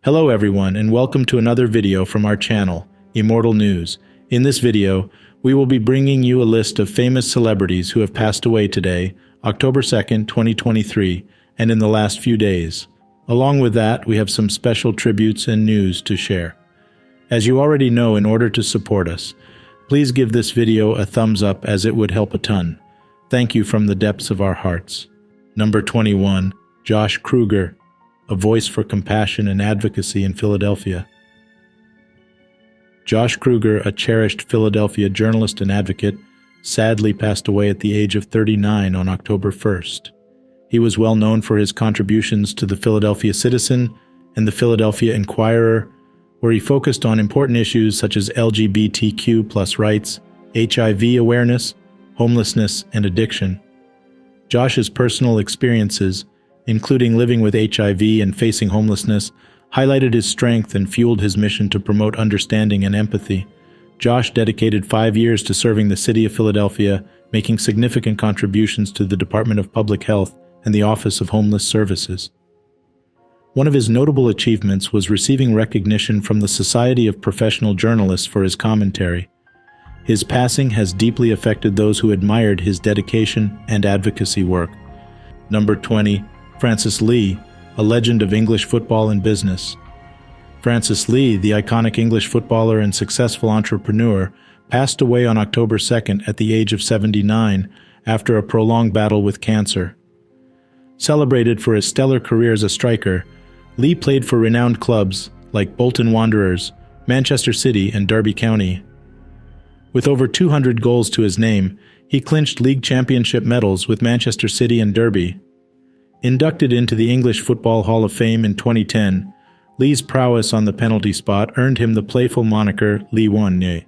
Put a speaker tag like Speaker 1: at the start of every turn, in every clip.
Speaker 1: Hello everyone, and welcome to another video from our channel, Immortal News. In this video, we will be bringing you a list of famous celebrities who have passed away today, October 2nd, 2023, and in the last few days. Along with that, we have some special tributes and news to share. As you already know, in order to support us, please give this video a thumbs up as it would help a ton. Thank you from the depths of our hearts. Number 21, Josh Krueger, a voice for compassion and advocacy in Philadelphia. Josh Krueger, a cherished Philadelphia journalist and advocate, sadly passed away at the age of 39 on October 1st. He was well known for his contributions to the Philadelphia Citizen and the Philadelphia Inquirer, where he focused on important issues such as LGBTQ+ rights, HIV awareness, homelessness, and addiction. Josh's personal experiences, including living with HIV and facing homelessness, highlighted his strength and fueled his mission to promote understanding and empathy. Josh dedicated 5 years to serving the city of Philadelphia, making significant contributions to the Department of Public Health and the Office of Homeless Services. One of his notable achievements was receiving recognition from the Society of Professional Journalists for his commentary. His passing has deeply affected those who admired his dedication and advocacy work. Number 20, Francis Lee, a legend of English football and business. Francis Lee, the iconic English footballer and successful entrepreneur, passed away on October 2nd at the age of 79 after a prolonged battle with cancer. Celebrated for his stellar career as a striker, Lee played for renowned clubs like Bolton Wanderers, Manchester City, and Derby County. With over 200 goals to his name, he clinched league championship medals with Manchester City and Derby. Inducted into the English Football Hall of Fame in 2010, Lee's prowess on the penalty spot earned him the playful moniker Lee One.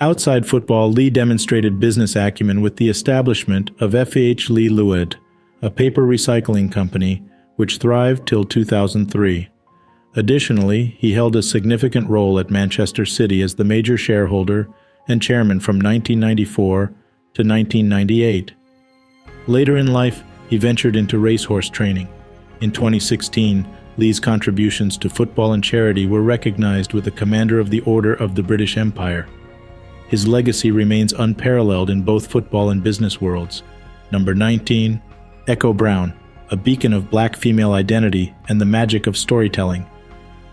Speaker 1: Outside football, Lee demonstrated business acumen with the establishment of F.H. Lee Lewid, a paper recycling company, which thrived till 2003. Additionally, he held a significant role at Manchester City as the major shareholder and chairman from 1994 to 1998. Later in life, he ventured into racehorse training. In 2016, Lee's contributions to football and charity were recognized with the Commander of the Order of the British Empire. His legacy remains unparalleled in both football and business worlds. Number 19, Echo Brown, a beacon of black female identity and the magic of storytelling.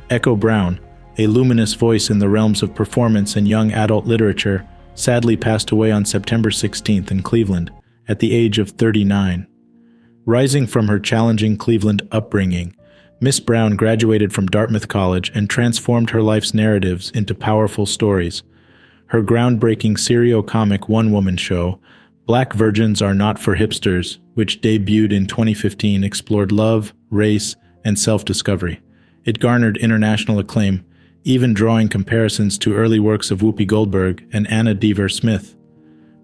Speaker 1: Echo Brown, a luminous voice in the realms of performance and young adult literature, sadly passed away on September 16th in Cleveland at the age of 39. Rising from her challenging Cleveland upbringing, Miss Brown graduated from Dartmouth College and transformed her life's narratives into powerful stories. Her groundbreaking serio-comic one-woman show, Black Virgins Are Not for Hipsters, which debuted in 2015, explored love, race, and self-discovery. It garnered international acclaim, even drawing comparisons to early works of Whoopi Goldberg and Anna Deaver Smith.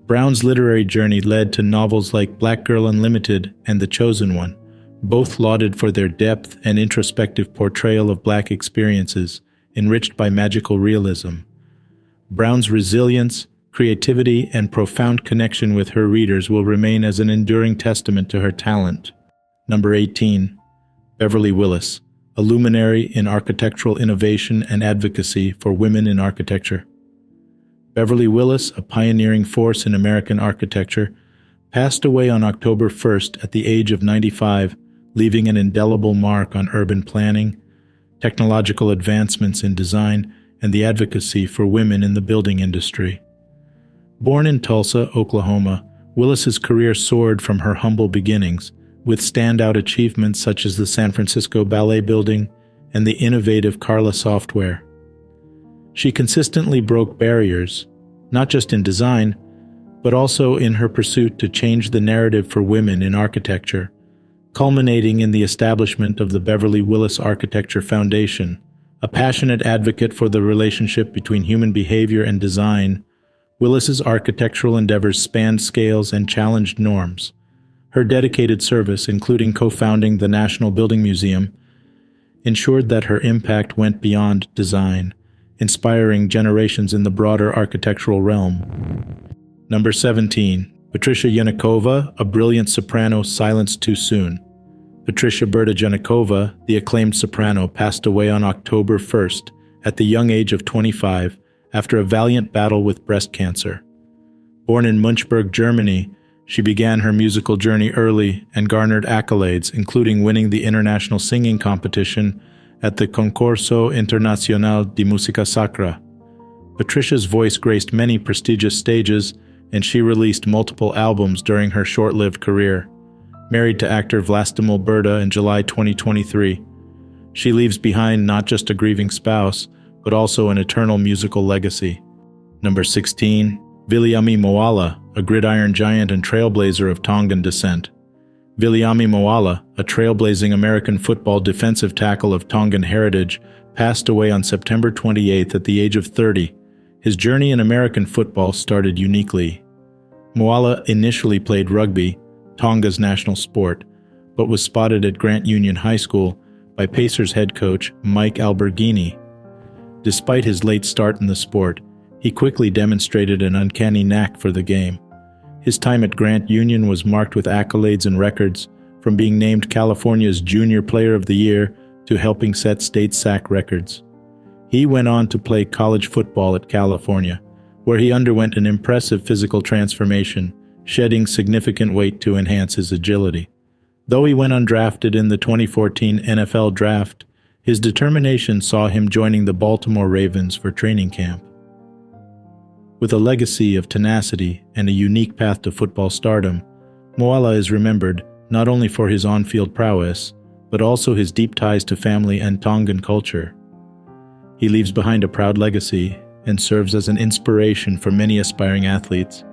Speaker 1: Brown's literary journey led to novels like Black Girl Unlimited and The Chosen One, both lauded for their depth and introspective portrayal of black experiences, enriched by magical realism. Brown's resilience, creativity, and profound connection with her readers will remain as an enduring testament to her talent. Number 18, Beverly Willis, a luminary in architectural innovation and advocacy for women in architecture. Beverly Willis, a pioneering force in American architecture, passed away on October 1st at the age of 95, leaving an indelible mark on urban planning, technological advancements in design, and the advocacy for women in the building industry. Born in Tulsa, Oklahoma, Willis's career soared from her humble beginnings, with standout achievements such as the San Francisco Ballet Building and the innovative Carla software. She consistently broke barriers, not just in design, but also in her pursuit to change the narrative for women in architecture, culminating in the establishment of the Beverly Willis Architecture Foundation. A passionate advocate for the relationship between human behavior and design, Willis's architectural endeavors spanned scales and challenged norms. Her dedicated service, including co-founding the National Building Museum, ensured that her impact went beyond design, inspiring generations in the broader architectural realm. Number 17, Patricia Yanukova, a brilliant soprano silenced too soon. Patricia Yanukova, the acclaimed soprano, passed away on October 1st at the young age of 25 after a valiant battle with breast cancer. Born in Münchberg, Germany, she began her musical journey early and garnered accolades, including winning the international singing competition at the Concorso Internacional de Música Sacra. Patricia's voice graced many prestigious stages, and she released multiple albums during her short-lived career. Married to actor Vlastimil Berda in July 2023, she leaves behind not just a grieving spouse, but also an eternal musical legacy. Number 16. Viliami Moala, a gridiron giant and trailblazer of Tongan descent. Viliami Moala, a trailblazing American football defensive tackle of Tongan heritage, passed away on September 28th at the age of 30. His journey in American football started uniquely. Moala initially played rugby, Tonga's national sport, but was spotted at Grant Union High School by Pacers head coach Mike Alberghini. Despite his late start in the sport, he quickly demonstrated an uncanny knack for the game. His time at Grant Union was marked with accolades and records, from being named California's Junior Player of the Year to helping set state sack records. He went on to play college football at California, where he underwent an impressive physical transformation, shedding significant weight to enhance his agility. Though he went undrafted in the 2014 NFL Draft, his determination saw him joining the Baltimore Ravens for training camp. With a legacy of tenacity and a unique path to football stardom, Moala is remembered not only for his on-field prowess, but also his deep ties to family and Tongan culture. He leaves behind a proud legacy and serves as an inspiration for many aspiring athletes.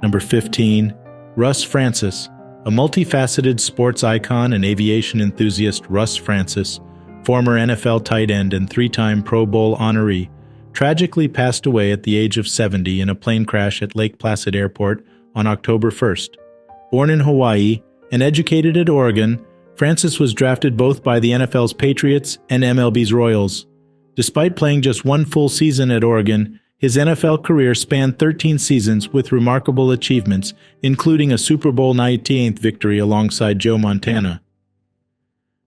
Speaker 1: Number 15. Russ Francis, a multifaceted sports icon and aviation enthusiast. Russ Francis, former NFL tight end and three-time Pro Bowl honoree, tragically passed away at the age of 70 in a plane crash at Lake Placid Airport on October 1st. Born in Hawaii and educated at Oregon, Francis was drafted both by the NFL's Patriots and MLB's Royals. Despite playing just one full season at Oregon, his NFL career spanned 13 seasons with remarkable achievements, including a Super Bowl 19 victory alongside Joe Montana.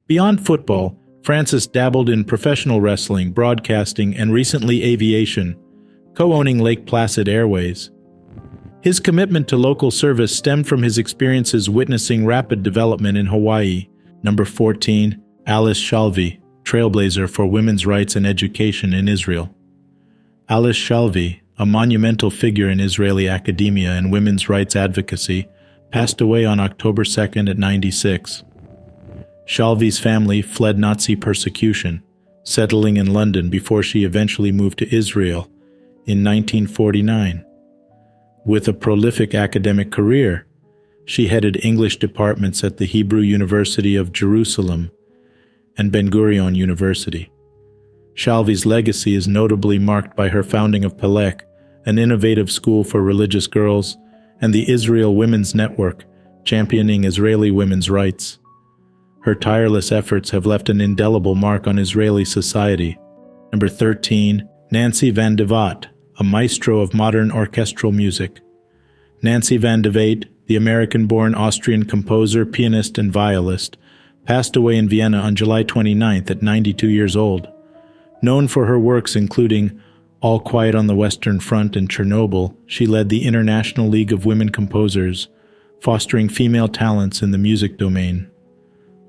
Speaker 1: Beyond football, Francis dabbled in professional wrestling, broadcasting, and recently aviation, co-owning Lake Placid Airways. His commitment to local service stemmed from his experiences witnessing rapid development in Hawaii. Number 14. Alice Shalvi, trailblazer for women's rights and education in Israel. Alice Shalvi, a monumental figure in Israeli academia and women's rights advocacy, passed away on October 2nd at 96. Shalvi's family fled Nazi persecution, settling in London before she eventually moved to Israel in 1949. With a prolific academic career, she headed English departments at the Hebrew University of Jerusalem and Ben-Gurion University. Shalvi's legacy is notably marked by her founding of Pelek, an innovative school for religious girls, and the Israel Women's Network, championing Israeli women's rights. Her tireless efforts have left an indelible mark on Israeli society. Number 13. Nancy van de Vat, a maestro of modern orchestral music. Nancy van de Vat, the American-born Austrian composer, pianist, and violist, passed away in Vienna on July 29th at 92 years old. Known for her works including All Quiet on the Western Front and Chernobyl, she led the International League of Women Composers, fostering female talents in the music domain.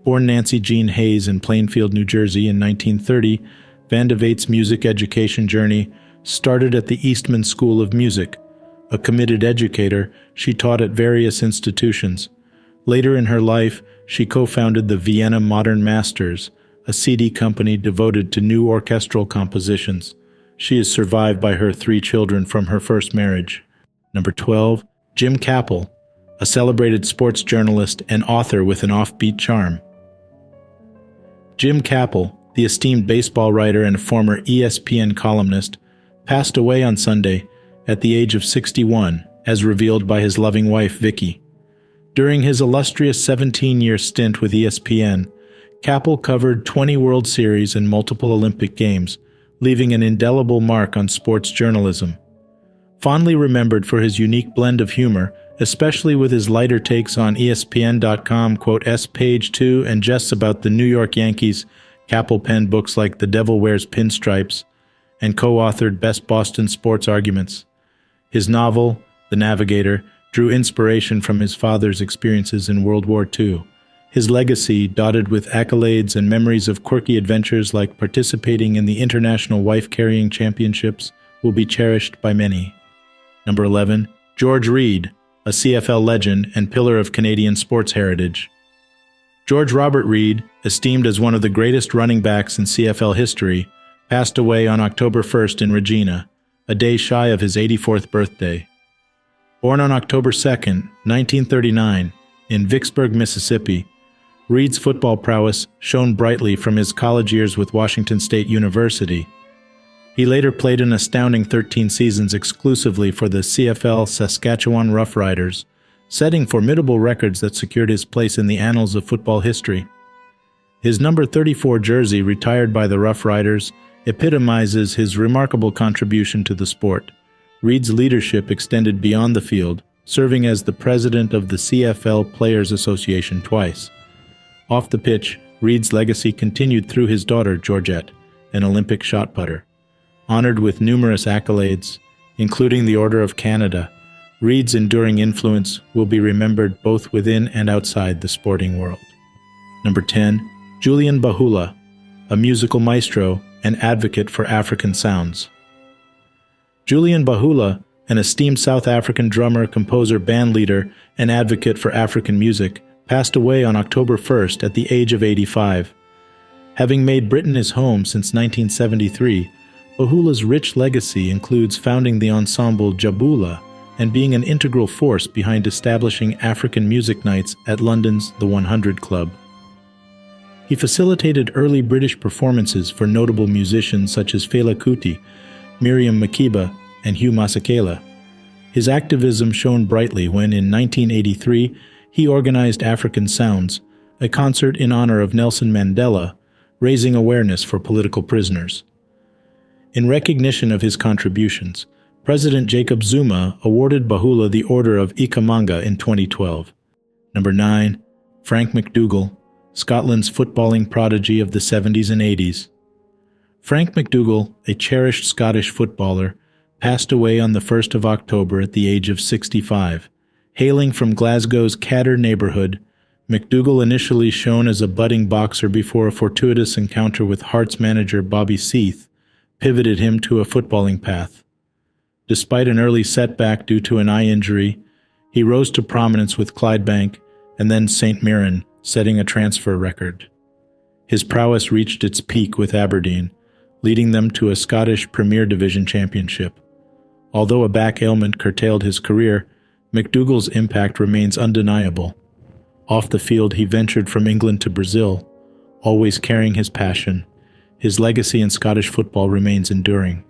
Speaker 1: Born Nancy Jean Hayes in Plainfield, New Jersey in 1930, Van de Vat's music education journey started at the Eastman School of Music. A committed educator, she taught at various institutions. Later in her life, she co-founded the Vienna Modern Masters, a CD company devoted to new orchestral compositions. She is survived by her 3 children from her first marriage. Number 12. Jim Kappel, a celebrated sports journalist and author with an offbeat charm. Jim Kappel, the esteemed baseball writer and former ESPN columnist, passed away on Sunday at the age of 61, as revealed by his loving wife, Vicky. During his illustrious 17-year stint with ESPN, Kappel covered 20 World Series and multiple Olympic Games, leaving an indelible mark on sports journalism. Fondly remembered for his unique blend of humor especially with his lighter takes on ESPN.com, S Page 2, and jests about the New York Yankees. Kappel penned books like The Devil Wears Pinstripes and co-authored Best Boston Sports Arguments. His novel, The Navigator, drew inspiration from his father's experiences in World War II. His legacy, dotted with accolades and memories of quirky adventures like participating in the International Wife-Carrying Championships, will be cherished by many. Number 11. George Reed, a CFL legend and pillar of Canadian sports heritage. George Robert Reed, esteemed as one of the greatest running backs in CFL history, passed away on October 1st in Regina, a day shy of his 84th birthday. Born on October 2nd, 1939, in Vicksburg, Mississippi, Reed's football prowess shone brightly from his college years with Washington State University. He later played an astounding 13 seasons exclusively for the CFL Saskatchewan Roughriders, setting formidable records that secured his place in the annals of football history. His number 34 jersey, retired by the Roughriders, epitomizes his remarkable contribution to the sport. Reed's leadership extended beyond the field, serving as the president of the CFL Players Association twice. Off the pitch, Reed's legacy continued through his daughter, Georgette, an Olympic shot putter. Honored with numerous accolades, including the Order of Canada, Reed's enduring influence will be remembered both within and outside the sporting world. Number 10. Julian Bhula, a musical maestro and advocate for African sounds. Julian Bhula, an esteemed South African drummer, composer, bandleader, and advocate for African music, passed away on October 1st at the age of 85. Having made Britain his home since 1973, Bhula's rich legacy includes founding the ensemble Jabula and being an integral force behind establishing African music nights at London's The 100 Club. He facilitated early British performances for notable musicians such as Fela Kuti, Miriam Makeba, and Hugh Masekela. His activism shone brightly when, in 1983, he organized African Sounds, a concert in honor of Nelson Mandela, raising awareness for political prisoners. In recognition of his contributions, President Jacob Zuma awarded Bhula the Order of Ikhamanga in 2012. Number 9. Frank McDougall, Scotland's footballing prodigy of the 70s and 80s. Frank McDougall, a cherished Scottish footballer, passed away on the 1st of October at the age of 65. Hailing from Glasgow's Cadder neighborhood, McDougall initially shone as a budding boxer before a fortuitous encounter with Hearts manager Bobby Seath pivoted him to a footballing path. Despite an early setback due to an eye injury, he rose to prominence with Clydebank and then St Mirren, setting a transfer record. His prowess reached its peak with Aberdeen, leading them to a Scottish Premier Division championship. Although a back ailment curtailed his career, McDougall's impact remains undeniable. Off the field, he ventured from England to Brazil, always carrying his passion. His legacy in Scottish football remains enduring.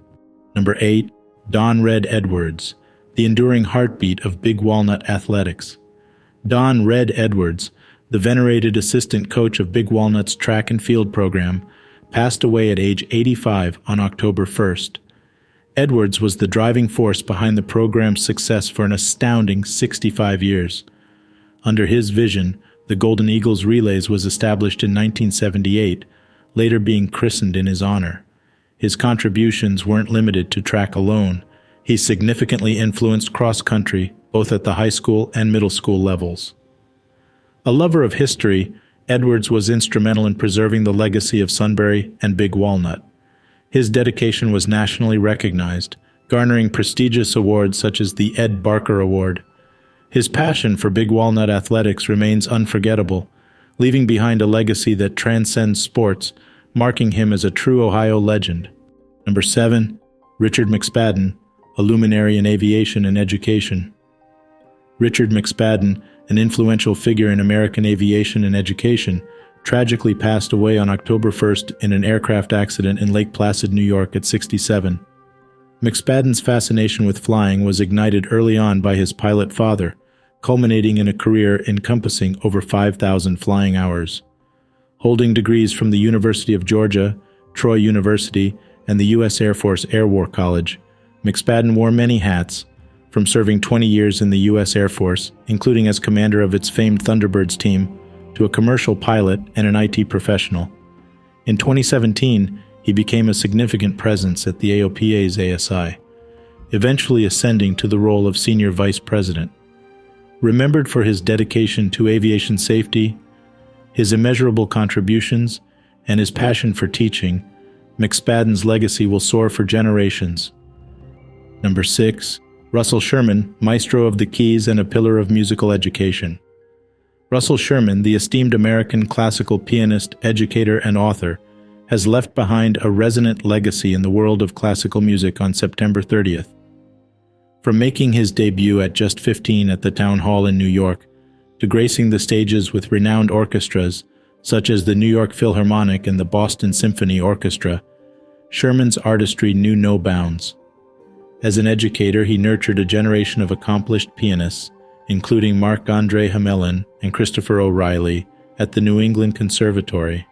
Speaker 1: Number 8. Don Red Edwards, the enduring heartbeat of Big Walnut athletics. Don Red Edwards, the venerated assistant coach of Big Walnut's track and field program, passed away at age 85 on October 1st. Edwards was the driving force behind the program's success for an astounding 65 years. Under his vision, the Golden Eagles Relays was established in 1978, later being christened in his honor. His contributions weren't limited to track alone. He significantly influenced cross-country, both at the high school and middle school levels. A lover of history, Edwards was instrumental in preserving the legacy of Sunbury and Big Walnut. His dedication was nationally recognized, garnering prestigious awards such as the Ed Barker Award. His passion for Big Walnut athletics remains unforgettable, leaving behind a legacy that transcends sports, marking him as a true Ohio legend. Number 7. Richard McSpadden, a luminary in aviation and education. Richard McSpadden, an influential figure in American aviation and education, tragically passed away on October 1st in an aircraft accident in Lake Placid, New York at 67. McSpadden's fascination with flying was ignited early on by his pilot father, culminating in a career encompassing over 5,000 flying hours. Holding degrees from the University of Georgia, Troy University, and the U.S. Air Force Air War College, McSpadden wore many hats, from serving 20 years in the U.S. Air Force, including as commander of its famed Thunderbirds team, to a commercial pilot and an IT professional. In 2017, he became a significant presence at the AOPA's ASI, eventually ascending to the role of Senior Vice President. Remembered for his dedication to aviation safety, his immeasurable contributions, and his passion for teaching, McSpadden's legacy will soar for generations. Number 6. Russell Sherman, maestro of the keys and a pillar of musical education. Russell Sherman, the esteemed American classical pianist, educator, and author, has left behind a resonant legacy in the world of classical music on September 30th. From making his debut at just 15 at the Town Hall in New York, to gracing the stages with renowned orchestras such as the New York Philharmonic and the Boston Symphony Orchestra, Sherman's artistry knew no bounds. As an educator, he nurtured a generation of accomplished pianists, including Marc-André Hamelin and Christopher O'Reilly at the New England Conservatory.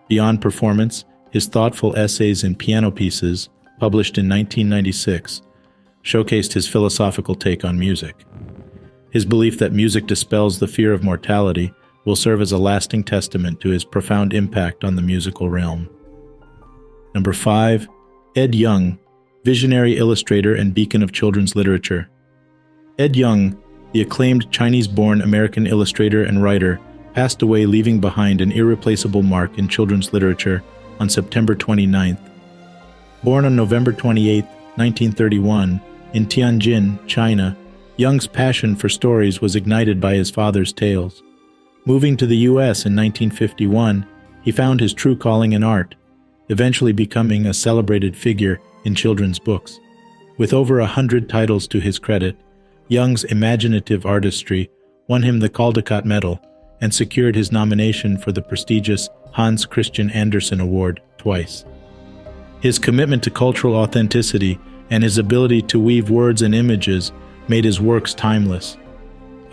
Speaker 1: Beyond performance, his thoughtful essays and piano pieces, published in 1996, showcased his philosophical take on music. His belief that music dispels the fear of mortality will serve as a lasting testament to his profound impact on the musical realm. Number 5. Ed Young, visionary illustrator and beacon of children's literature. Ed Young, the acclaimed Chinese-born American illustrator and writer, passed away, leaving behind an irreplaceable mark in children's literature on September 29th. Born on November 28, 1931, in Tianjin, China, Young's passion for stories was ignited by his father's tales. Moving to the U.S. in 1951, he found his true calling in art, eventually becoming a celebrated figure in children's books. With over 100 titles to his credit, Young's imaginative artistry won him the Caldecott Medal and secured his nomination for the prestigious Hans Christian Andersen Award twice. His commitment to cultural authenticity and his ability to weave words and images made his works timeless.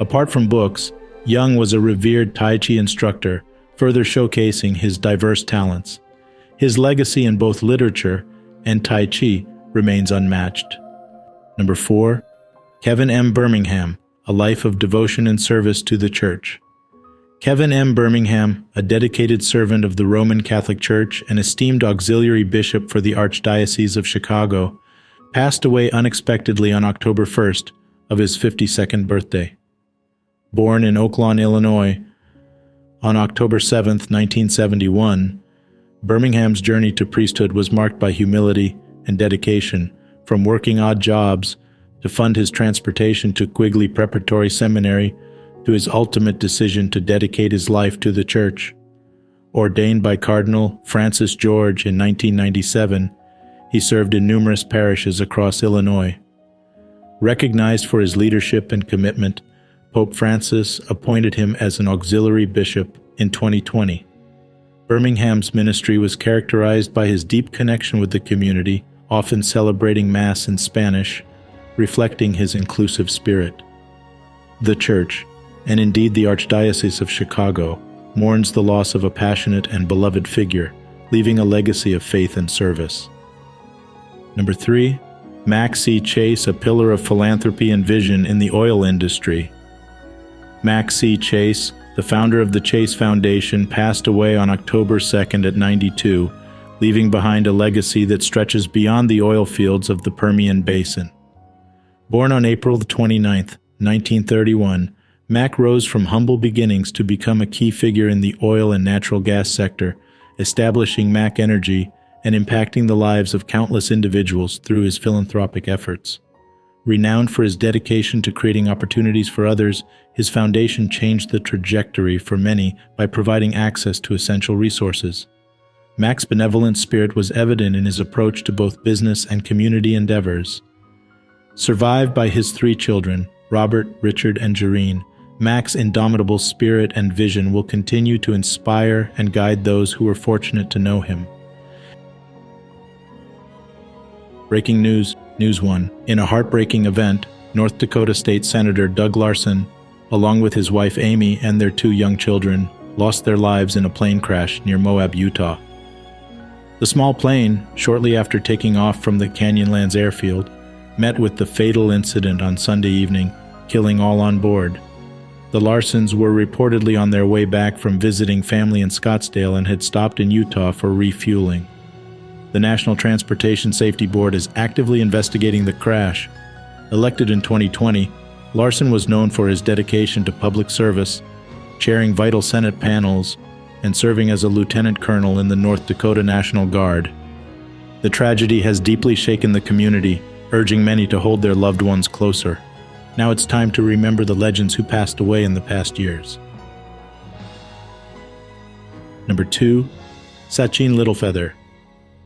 Speaker 1: Apart from books, Young was a revered Tai Chi instructor, further showcasing his diverse talents. His legacy in both literature and Tai Chi remains unmatched. Number 4. Kevin M. Birmingham, a life of devotion and service to the Church. Kevin M. Birmingham, a dedicated servant of the Roman Catholic Church and esteemed auxiliary bishop for the Archdiocese of Chicago, passed away unexpectedly on October 1st of his 52nd birthday. Born in Oaklawn, Illinois, on October 7, 1971, Birmingham's journey to priesthood was marked by humility and dedication, from working odd jobs to fund his transportation to Quigley Preparatory Seminary to his ultimate decision to dedicate his life to the Church. Ordained by Cardinal Francis George in 1997, he served in numerous parishes across Illinois. Recognized for his leadership and commitment, Pope Francis appointed him as an auxiliary bishop in 2020. Birmingham's ministry was characterized by his deep connection with the community, often celebrating Mass in Spanish, reflecting his inclusive spirit. The Church, and indeed the Archdiocese of Chicago, mourns the loss of a passionate and beloved figure, leaving a legacy of faith and service. Number 3. Max C. Chase, a pillar of philanthropy and vision in the oil industry. Max C. Chase, the founder of the Chase Foundation, passed away on October 2nd at 92, leaving behind a legacy that stretches beyond the oil fields of the Permian Basin. Born on April 29, 1931, Mac rose from humble beginnings to become a key figure in the oil and natural gas sector, establishing Mac Energy and impacting the lives of countless individuals through his philanthropic efforts. Renowned for his dedication to creating opportunities for others, his foundation changed the trajectory for many by providing access to essential resources. Mac's benevolent spirit was evident in his approach to both business and community endeavors. Survived by his 3 children, Robert, Richard, and Jareen, Mac's indomitable spirit and vision will continue to inspire and guide those who were fortunate to know him. Breaking news, News 1. In a heartbreaking event, North Dakota State Senator Doug Larson, along with his wife Amy and their 2 young children, lost their lives in a plane crash near Moab, Utah. The small plane, shortly after taking off from the Canyonlands airfield, met with the fatal incident on Sunday evening, killing all on board. The Larsons were reportedly on their way back from visiting family in Scottsdale and had stopped in Utah for refueling. The National Transportation Safety Board is actively investigating the crash. Elected in 2020, Larson was known for his dedication to public service, chairing vital Senate panels, and serving as a lieutenant colonel in the North Dakota National Guard. The tragedy has deeply shaken the community, urging many to hold their loved ones closer. Now it's time to remember the legends who passed away in the past years. Number 2, Sachin Littlefeather,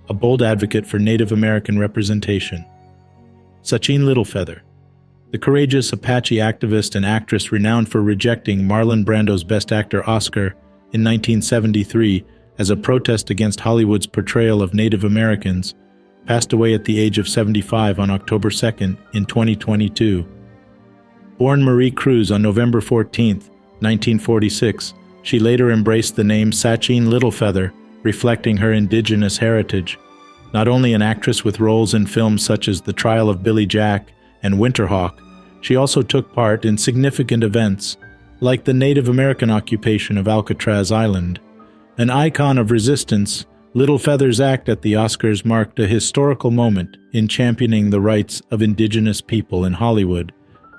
Speaker 1: a bold advocate for Native American representation. Sachin Littlefeather, the courageous Apache activist and actress renowned for rejecting Marlon Brando's Best Actor Oscar in 1973 as a protest against Hollywood's portrayal of Native Americans, passed away at the age of 75 on October 2nd in 2022. Born Marie Cruz on November 14, 1946, she later embraced the name Sachin Littlefeather, reflecting her indigenous heritage. Not only an actress with roles in films such as The Trial of Billy Jack and Winterhawk, she also took part in significant events, like the Native American occupation of Alcatraz Island. An icon of resistance, Littlefeather's act at the Oscars marked a historical moment in championing the rights of indigenous people in Hollywood.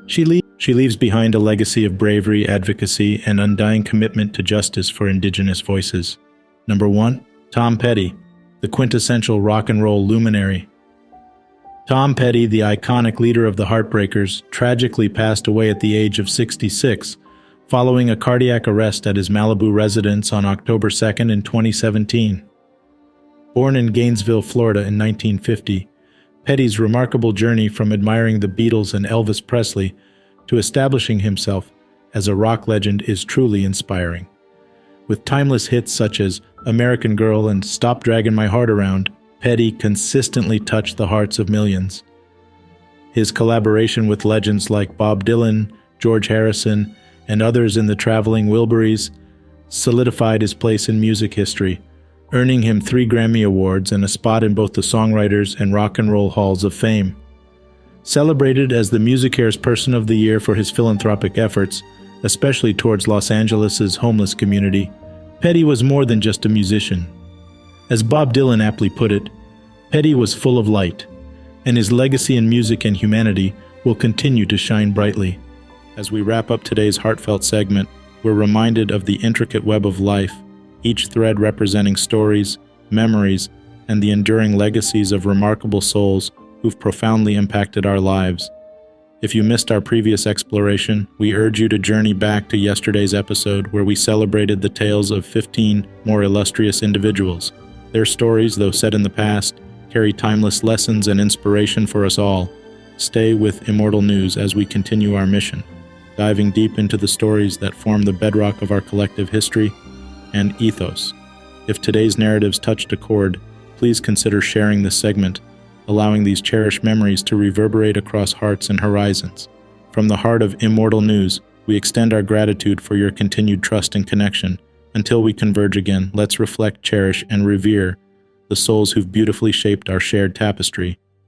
Speaker 1: She leaves behind a legacy of bravery, advocacy, and undying commitment to justice for indigenous voices. Number 1, Tom Petty, the quintessential rock and roll luminary. Tom Petty, the iconic leader of the Heartbreakers, tragically passed away at the age of 66, following a cardiac arrest at his Malibu residence on October 2nd in 2017. Born in Gainesville, Florida in 1950, Petty's remarkable journey from admiring the Beatles and Elvis Presley to establishing himself as a rock legend is truly inspiring. With timeless hits such as American Girl and Stop Draggin' My Heart Around, Petty consistently touched the hearts of millions. His collaboration with legends like Bob Dylan, George Harrison, and others in the Traveling Wilburys solidified his place in music history, earning him 3 Grammy Awards and a spot in both the Songwriters and Rock and Roll Halls of Fame. Celebrated as the MusiCares Person of the Year for his philanthropic efforts, especially towards Los Angeles' homeless community, Petty was more than just a musician. As Bob Dylan aptly put it, Petty was full of light, and his legacy in music and humanity will continue to shine brightly. As we wrap up today's heartfelt segment, we're reminded of the intricate web of life, each thread representing stories, memories, and the enduring legacies of remarkable souls who've profoundly impacted our lives. If you missed our previous exploration, we urge you to journey back to yesterday's episode where we celebrated the tales of 15 more illustrious individuals. Their stories, though set in the past, carry timeless lessons and inspiration for us all. Stay with Immortal News as we continue our mission, diving deep into the stories that form the bedrock of our collective history and ethos. If today's narratives touched a chord, please consider sharing this segment, allowing these cherished memories to reverberate across hearts and horizons. From the heart of Immortal News, we extend our gratitude for your continued trust and connection. Until we converge again, let's reflect, cherish, and revere the souls who've beautifully shaped our shared tapestry.